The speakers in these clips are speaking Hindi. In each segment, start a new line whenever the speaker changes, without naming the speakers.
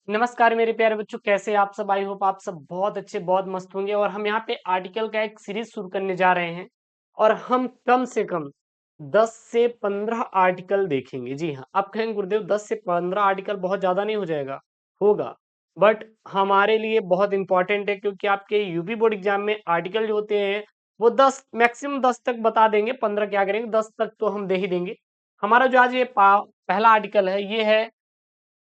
नमस्कार मेरे प्यारे बच्चों, कैसे आप सब। आई होप आप सब बहुत अच्छे बहुत मस्त होंगे। और हम यहाँ पे आर्टिकल का एक सीरीज शुरू करने जा रहे हैं और हम कम से कम 10 से 15 आर्टिकल देखेंगे। जी हाँ, आप कहेंगे गुरुदेव 10 से 15 आर्टिकल बहुत ज्यादा नहीं हो जाएगा? होगा, बट हमारे लिए बहुत इंपॉर्टेंट है, क्योंकि आपके यूपी बोर्ड एग्जाम में आर्टिकल जो होते हैं वो 10 मैक्सिमम 10 तक बता देंगे। 15 क्या करेंगे, 10 तक तो हम दे ही देंगे। हमारा जो आज ये पहला आर्टिकल है ये है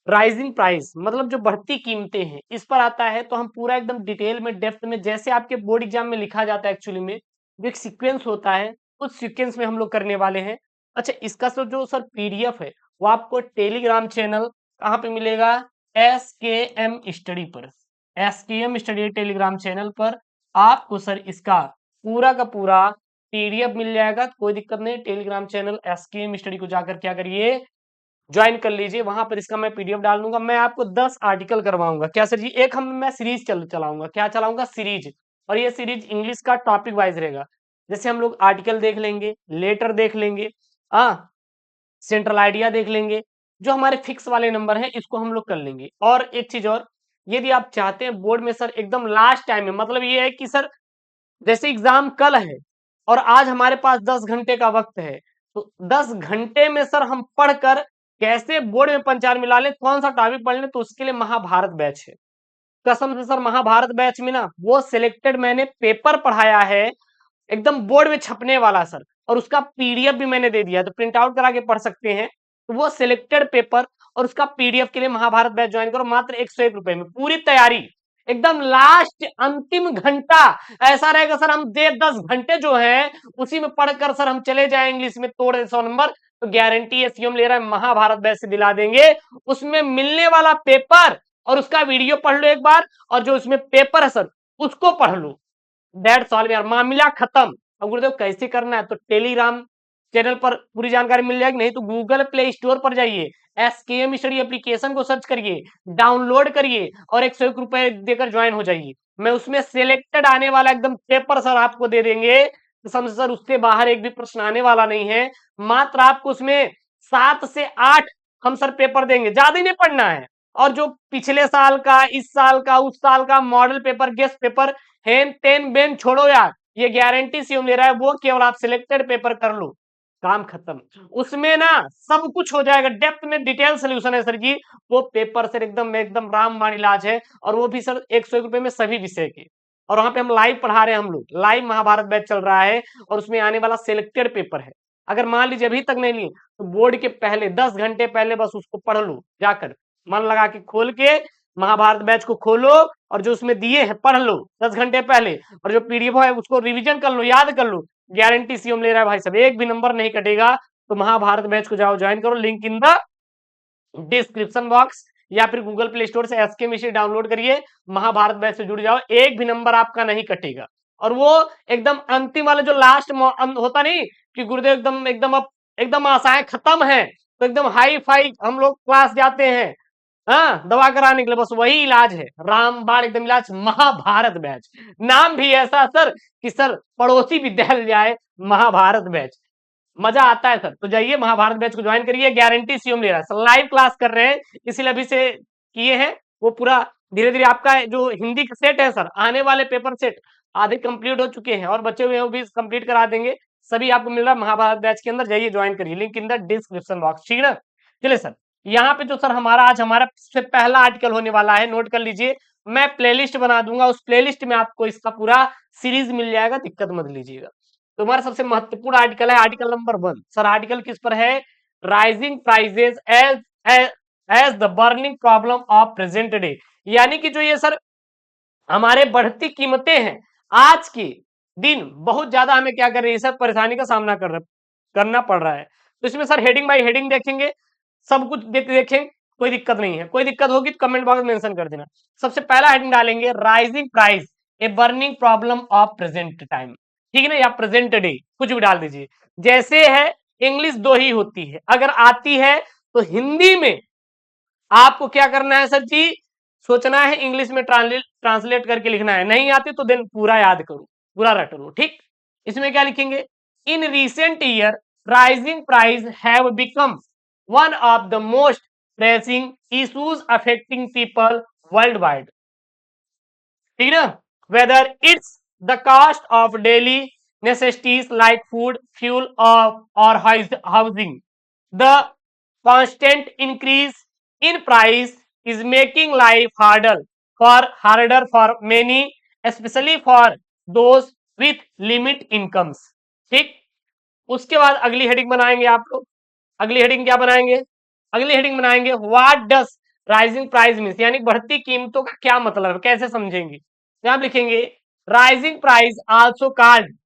राइजिंग प्राइस, मतलब जो बढ़ती कीमतें हैं इस पर आता है। तो हम पूरा एकदम डिटेल में डेप्थ में, जैसे आपके बोर्ड एग्जाम में लिखा जाता है एक्चुअली में, जो एक सीक्वेंस होता है उस सीक्वेंस में हम लोग करने वाले हैं। अच्छा, इसका जो सर पीडीएफ है वो आपको टेलीग्राम चैनल कहाँ पे मिलेगा? SKM स्टडी पर। SKM स्टडी टेलीग्राम चैनल पर आपको सर इसका पूरा का पूरा पीडीएफ मिल जाएगा। कोई दिक्कत नहीं, टेलीग्राम चैनल SKM स्टडी को जाकर क्या करिए, ज्वाइन कर लीजिए। वहां पर इसका मैं पीडीएफ डाल दूंगा। मैं आपको 10 आर्टिकल करवाऊंगा। क्या सर जी? एक मैं सीरीज चलाऊंगा। क्या चलाऊंगा? सीरीज। और ये सीरीज इंग्लिश का टॉपिक वाइज रहेगा। जैसे हम लोग आर्टिकल देख लेंगे, लेटर देख लेंगे, सेंट्रल आइडिया देख लेंगे, जो हमारे फिक्स वाले नंबर हैं इसको हम लोग कर लेंगे। और एक चीज और, यदि आप चाहते हैं बोर्ड में सर एकदम लास्ट टाइम में, मतलब ये है कि सर जैसे एग्जाम कल है और आज हमारे पास 10 घंटे का वक्त है, तो 10 घंटे में सर हम पढ़कर कैसे बोर्ड में पंचार मिला लें, कौन सा टॉपिक पढ़ लें, तो उसके लिए महाभारत बैच है। कसम से सर, महाभारत बैच में ना वो सिलेक्टेड मैंने पेपर पढ़ाया है, एकदम बोर्ड में छपने वाला सर। और उसका पीडीएफ भी मैंने दे दिया है, तो प्रिंट आउट करा के पढ़ सकते हैं। तो वो सिलेक्टेड पेपर और उसका पीडीएफ के लिए महाभारत बैच ज्वाइन करो मात्र 101 रुपए में। पूरी तैयारी एकदम लास्ट अंतिम घंटा ऐसा रहेगा सर, हम दे 10 घंटे जो है उसी में पढ़कर सर हम चले जाएंगे, इंग्लिश में तोड़ 100 नंबर। तो गारंटी है सीएम ले रहा है, महाभारत बैच से दिला देंगे। उसमें मिलने वाला पेपर और उसका वीडियो पढ़ लो एक बार, और जो उसमें पेपर है सर उसको पढ़ लो। दैट्स ऑल यार, मामला खत्म। अब गुरुदेव कैसे करना है? तो टेलीग्राम चैनल पर पूरी जानकारी मिल जाएगी, नहीं तो गूगल प्ले स्टोर पर जाइए, SKM स्टडी एप्लीकेशन को सर्च करिए, डाउनलोड करिए और 101 रुपए देकर ज्वाइन हो जाइए। मैं उसमें सिलेक्टेड आने वाला एकदम पेपर सर आपको दे देंगे। तो समझ सर, उससे बाहर एक भी प्रश्न आने वाला नहीं है। मात्र आपको उसमें 7 से 8 हम सर पेपर देंगे, ज्यादा ही नहीं पढ़ना है। और जो पिछले साल का, इस साल का, उस साल का मॉडल पेपर, गेस्ट पेपर, हेन तेन बेन छोड़ो यार, ये गारंटी सीएम ले रहा है। वो केवल आप सिलेक्टेड पेपर कर लो, काम खत्म। उसमें ना सब कुछ हो जाएगा, डेप्थ में डिटेल सोल्यूशन है सर जी। वो पेपर सर एकदम एकदम रामबाण इलाज है, और वो भी सर 101 रुपए में सभी विषय के। और वहां पे हम लाइव पढ़ा रहे हैं, हम लोग लाइव महाभारत बैच चल रहा है, और उसमें आने वाला सिलेक्टेड पेपर है। अगर मान लीजिए अभी तक नहीं लिए, तो बोर्ड के पहले 10 घंटे पहले बस उसको पढ़ लो जाकर, मन लगा के खोल के महाभारत बैच को खोलो, और जो उसमें दिए हैं पढ़ लो 10 घंटे पहले, और जो पीडीएफ है उसको रिवीजन कर लो, याद कर लो। गारंटी सीएम ले रहा है भाई साहब, एक भी नंबर नहीं कटेगा। तो महाभारत बैच को जाओ ज्वाइन करो, link in the description box, या फिर गूगल प्ले स्टोर से SKM स्टडी डाउनलोड करिए, महाभारत बैच से जुड़ जाओ, एक भी नंबर आपका नहीं कटेगा। और वो एकदम अंतिम वाला जो लास्ट होता नहीं कि गुरुदेव एकदम एकदम अब एकदम आशाएं खत्म है, तो एकदम हाई फाई हम लोग क्लास जाते हैं, हाँ, दवा कराने के लिए, बस वही इलाज है, रामबाण एकदम इलाज, महाभारत बैच। नाम भी ऐसा सर कि सर पड़ोसी विद्यालय जाए, महाभारत बैच। मजा आता है सर। तो जाइए महाभारत बैच को ज्वाइन करिए, गारंटी सीएम ले रहा है सर। लाइव क्लास कर रहे हैं, इसीलिए अभी से किए हैं। वो पूरा धीरे धीरे आपका जो हिंदी का सेट है सर, आने वाले पेपर सेट आधे कंप्लीट हो चुके हैं, और बचे हुए वो भी कंप्लीट करा देंगे। सभी आपको मिल रहा है महाभारत बैच के अंदर, जाइए ज्वाइन करिए, link in the description box, ठीक है ना। चलिए सर, यहाँ पे जो सर हमारा आज हमारा से पहला आर्टिकल होने वाला है, नोट कर लीजिए। मैं प्लेलिस्ट बना दूंगा, उस प्लेलिस्ट में आपको इसका पूरा सीरीज मिल जाएगा, दिक्कत मत लीजिएगा। तो हमारा सबसे महत्वपूर्ण आर्टिकल है आर्टिकल नंबर 1। सर आर्टिकल किस पर है? Rising prices as as the burning problem of present day. यानी कि जो ये सर हमारे बढ़ती कीमतें हैं आज के दिन, बहुत ज्यादा हमें क्या कर रही है सर, परेशानी का सामना करना पड़ रहा है। तो इसमें सर हेडिंग बाय हेडिंग देखेंगे, सब कुछ देखें, कोई दिक्कत नहीं है। कोई दिक्कत होगी तो कमेंट बॉक्स में मेंशन कर देना। सबसे पहला हेडिंग डालेंगे, rising price a burning problem of present time, ठीक है ना, या प्रेजेंट डे, कुछ भी डाल दीजिए। जैसे है, इंग्लिश दो ही होती है, अगर आती है तो हिंदी में आपको क्या करना है सर जी, सोचना है, इंग्लिश में ट्रांसलेट करके लिखना है। नहीं आती तो देन पूरा याद करो, पूरा रट लो, ठीक। इसमें क्या लिखेंगे? In recent year rising price have become one of the most pressing issues affecting people worldwide. ठीक ना, whether it's the cost of daily necessities like food, fuel, or housing. The constant increase in price is making life harder for many, especially for those with limit incomes. ठीक, उसके बाद अगली हेडिंग बनाएंगे आप लोग। अगली हेडिंग क्या बनाएंगे? अगली हेडिंग बनाएंगे what does rising price means, यानी बढ़ती कीमतों का क्या मतलब है, कैसे समझेंगे। तो आप लिखेंगे rising price also called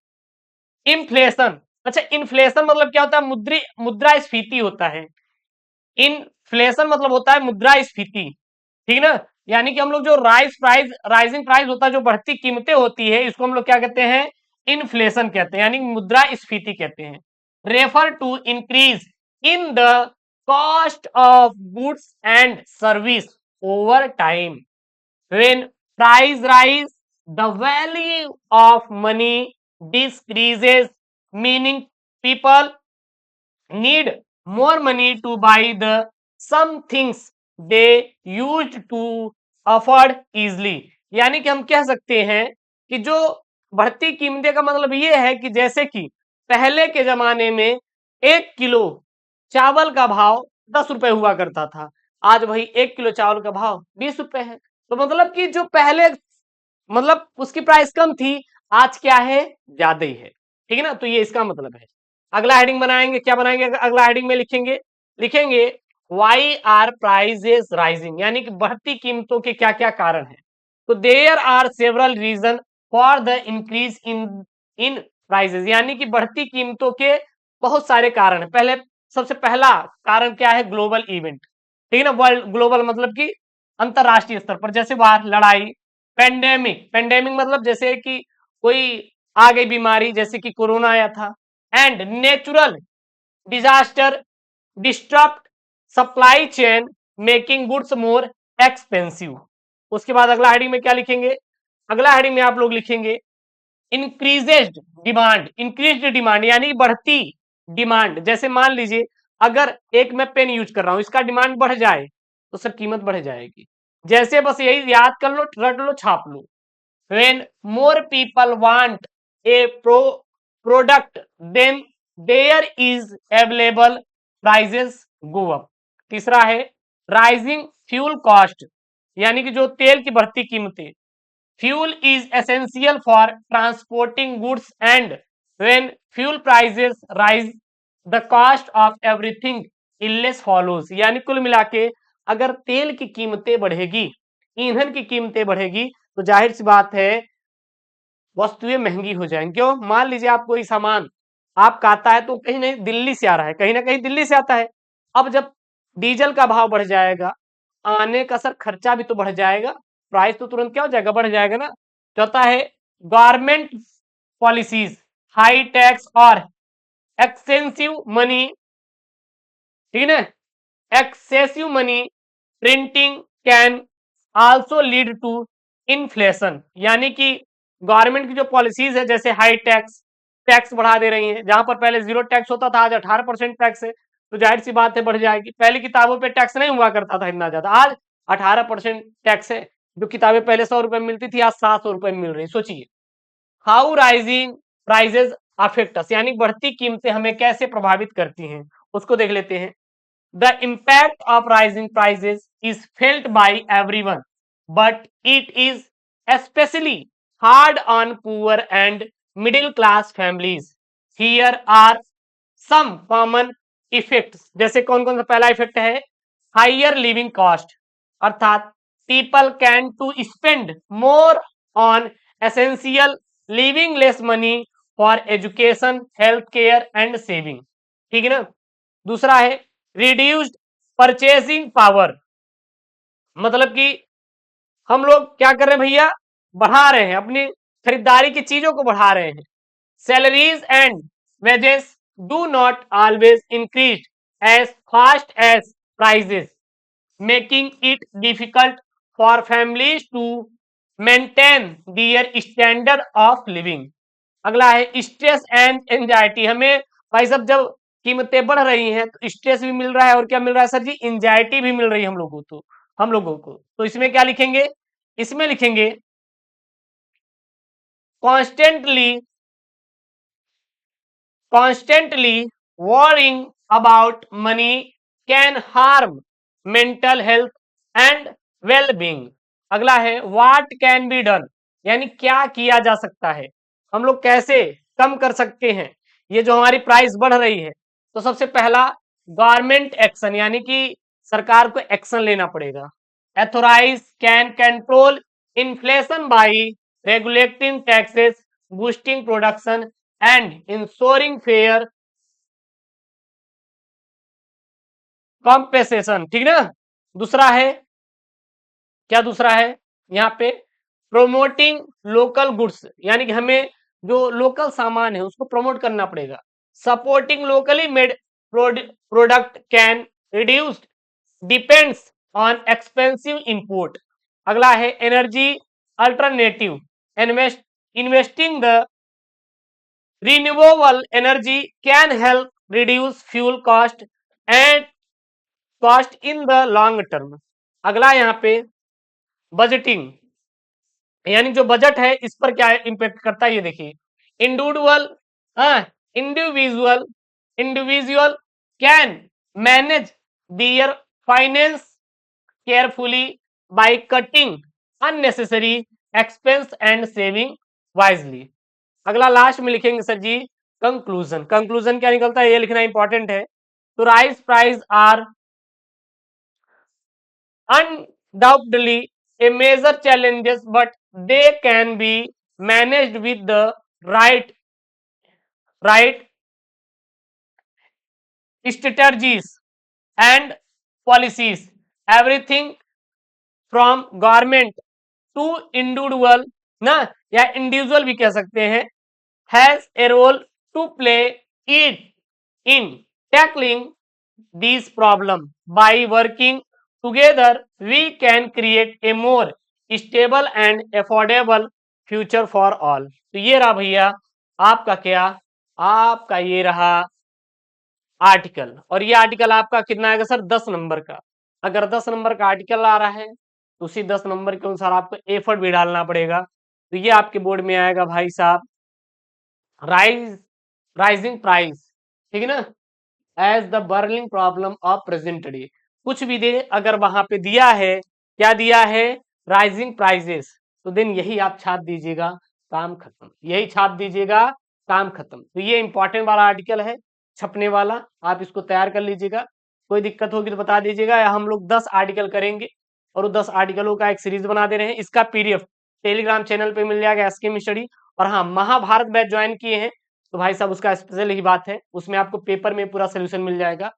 inflation. अच्छा, इन्फ्लेशन मतलब क्या होता है? मुद्रास्फीति होता है। इन्फ्लेशन मतलब होता है मुद्रास्फीति, ठीक ना। यानी कि हम लोग जो राइजिंग प्राइस होता है, जो बढ़ती कीमतें होती है, इसको हम लोग क्या कहते हैं? इन्फ्लेशन कहते हैं, यानी मुद्रास्फीति कहते हैं। Refer to increase in the cost of goods and service over time. When price rise the value of money decreases, meaning people need more money to buy the some things they used to afford easily। यानी कि हम कह सकते हैं कि जो बढ़ती कीमतें का मतलब ये है कि जैसे कि पहले के जमाने में 1 किलो चावल का भाव 10 रुपए हुआ करता था, आज वही 1 किलो चावल का भाव 20 रुपए है। तो मतलब कि जो पहले मतलब उसकी प्राइस कम थी, आज क्या है? ज्यादा ही है, ठीक है ना। तो ये इसका मतलब है। अगला हेडिंग बनाएंगे, क्या बनाएंगे? अगला हेडिंग में लिखेंगे वाई आर प्राइजेस राइजिंग, यानी कि बढ़ती कीमतों के क्या क्या कारण है। तो there are several reason for the increase in prices, यानी कि बढ़ती कीमतों के बहुत सारे कारण है। पहले सबसे पहला कारण क्या है? ग्लोबल इवेंट, ठीक है ना। वर्ल्ड ग्लोबल मतलब कि अंतरराष्ट्रीय स्तर पर, जैसे बाहर लड़ाई, पेंडेमिक मतलब जैसे कि कोई आ गई बीमारी, जैसे कि कोरोना आया था। And natural disaster disturb supply chain making goods more expensive. उसके बाद अगला हेडिंग में क्या लिखेंगे? अगला हेडिंग में आप लोग लिखेंगे इंक्रीज्ड डिमांड, यानी बढ़ती डिमांड। जैसे मान लीजिए अगर एक मैं पेन यूज कर रहा हूं, इसका डिमांड बढ़ जाए तो सर कीमत बढ़ जाएगी। जैसे बस यही याद कर लो, रट लो, छाप लो। when more people want a product then there is available, prices go up। तीसरा है rising fuel cost, यानी कि जो तेल की बढ़ती कीमतें। fuel is essential for transporting goods and when fuel prices rise the cost of everything else follows। यानी कुल मिला के अगर तेल की कीमतें बढ़ेगी, ईंधन की कीमतें बढ़ेगी, तो जाहिर सी बात है वस्तुएं महंगी हो जाएंगी। क्यों? मान लीजिए आप कोई सामान आपका आता है तो कहीं नहीं दिल्ली से आ रहा है, कहीं ना कहीं दिल्ली से आता है। अब जब डीजल का भाव बढ़ जाएगा, आने का सर खर्चा भी तो बढ़ जाएगा, प्राइस तो तुरंत क्या हो जाएगा? बढ़ जाएगा ना। चौथा है गवर्नमेंट पॉलिसीज, हाई टैक्स और एक्सपेंसिव मनी, ठीक है ना। Excessive money printing can also lead to inflation, यानी कि गवर्नमेंट की जो पॉलिसीज है, जैसे हाई टैक्स बढ़ा दे रही है। जहां पर पहले 0 टैक्स होता था, आज 18% टैक्स है, तो जाहिर सी बात है बढ़ जाएगी। पहले किताबों पे टैक्स नहीं हुआ करता था इतना ज्यादा, आज 18% टैक्स है। जो किताबें पहले 100 रुपए में मिलती थी, आज 700 रुपए में मिल रही। सोचिए how rising prices affect us, यानी बढ़ती कीमतें हमें कैसे प्रभावित करती हैं, उसको देख लेते हैं। The impact of rising prices is felt by everyone, but it is especially hard on poor and middle class families. Here are some common effects। जैसे कौन कौन सा? पहला इफेक्ट है हायर लिविंग कॉस्ट, अर्थात people can to spend more on essential, leaving less money for education, health care and saving, ठीक है ना। दूसरा है रिड्यूस्ड परचेसिंग पावर, मतलब कि हम लोग क्या कर रहे हैं भैया? बढ़ा रहे हैं अपनी खरीदारी की चीजों को, बढ़ा रहे हैं। Salaries and wages do not always increase as fast as prices, making it difficult for families to maintain their standard of living. अगला है स्ट्रेस एंड एंजाइटी, हमें भाई साहब जब कीमतें बढ़ रही हैं तो स्ट्रेस भी मिल रहा है, और क्या मिल रहा है सर जी, एंजाइटी भी मिल रही है हम लोगों को। तो इसमें क्या लिखेंगे, इसमें लिखेंगे constantly constantly worrying about money can harm mental health and well-being। अगला है what can be done, यानी क्या किया जा सकता है, हम लोग कैसे कम कर सकते हैं ये जो हमारी प्राइस बढ़ रही है। तो सबसे पहला गवर्नमेंट एक्शन, यानी कि सरकार को एक्शन लेना पड़ेगा। Authorize can control inflation by regulating taxes, boosting production and ensuring fair compensation, ठीक ना। दूसरा है, क्या दूसरा है यहाँ पे, प्रोमोटिंग लोकल गुड्स, यानी कि हमें जो लोकल सामान है उसको प्रमोट करना पड़ेगा। Supporting locally made product can reduce depends on expensive import. अगला है energy alternative, investing the renewable energy can help reduce fuel cost and cost in the long term। अगला यहाँ पे बजटिंग, यानी जो बजट है इस पर क्या इंपैक्ट करता है ये देखिए। Individual individual individual can manage their finance carefully by cutting unnecessary expense and saving wisely. अगला लास्ट में लिखेंगे सर जी कंक्लूजन। कंक्लूजन क्या निकलता है ये लिखना इंपॉर्टेंट है। तो rice price are undoubtedly a major challenges, but they can be managed with the right strategies and policies। Everything from government to individual ना, या इंडिविजुअल भी कह सकते हैं, has a role to play it in tackling these problem। By working together we can create a more stable and affordable future for all। तो ये रहा भैया आपका क्या, आपका ये रहा आर्टिकल, और ये आर्टिकल आपका कितना आएगा सर, 10 नंबर का। अगर 10 नंबर का आर्टिकल आ रहा है तो उसी 10 नंबर के अनुसार आपको एफर्ट भी डालना पड़ेगा। तो ये आपके बोर्ड में आएगा भाई साहब, राइजिंग प्राइस, ठीक है ना, as the burning problem of present day. कुछ भी दे, अगर वहां पे दिया है, क्या दिया है, राइजिंग प्राइजेस, तो देन यही आप छाप दीजिएगा, काम खत्म, यही छाप दीजिएगा, काम खत्म। तो ये इंपॉर्टेंट वाला आर्टिकल है छपने वाला, आप इसको तैयार कर लीजिएगा। कोई दिक्कत होगी तो बता दीजिएगा, या हम लोग 10 आर्टिकल करेंगे और वो 10 आर्टिकलों का एक सीरीज बना दे रहे हैं। इसका पीडीएफ टेलीग्राम चैनल पे मिल जाएगा, एसके स्टडी। और हाँ, महाभारत बैच ज्वाइन किए हैं तो भाई साहब उसका स्पेशल ही बात है, उसमें आपको पेपर में पूरा सोल्यूशन मिल जाएगा।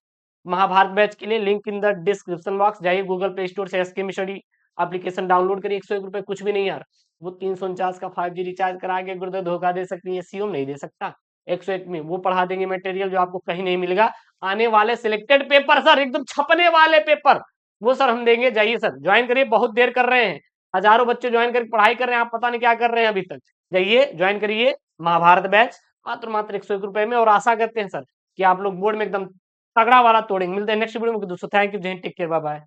महाभारत बैच के लिए link in the description box, जाइए गूगल प्ले स्टोर से एसके स्टडी एप्लीकेशन डाउनलोड करिए। 101 रुपए कुछ भी नहीं यार, वो 349 का 5G रिचार्ज करा के गुरुदेव धोखा दे सकती है, सीओम नहीं दे सकता। 101 में वो पढ़ा देंगे मटेरियल जो आपको कहीं नहीं मिलेगा। आने वाले सिलेक्टेड पेपर सर, एकदम छपने वाले पेपर, वो सर हम देंगे। जाइए सर ज्वाइन करिए, बहुत देर कर रहे हैं, हजारों बच्चे ज्वाइन करके पढ़ाई कर रहे हैं, आप पता नहीं क्या कर रहे हैं अभी तक। जाइए ज्वाइन करिए महाभारत बैच, मात्र 101 रुपए में। और आशा करते हैं सर कि आप लोग बोर्ड में एकदम तगड़ा वाला तोड़ेंगे। मिलते हैं नेक्स्ट वीडियो में दोस्तों, थैंक यू, जय Hind, take care, bye bye.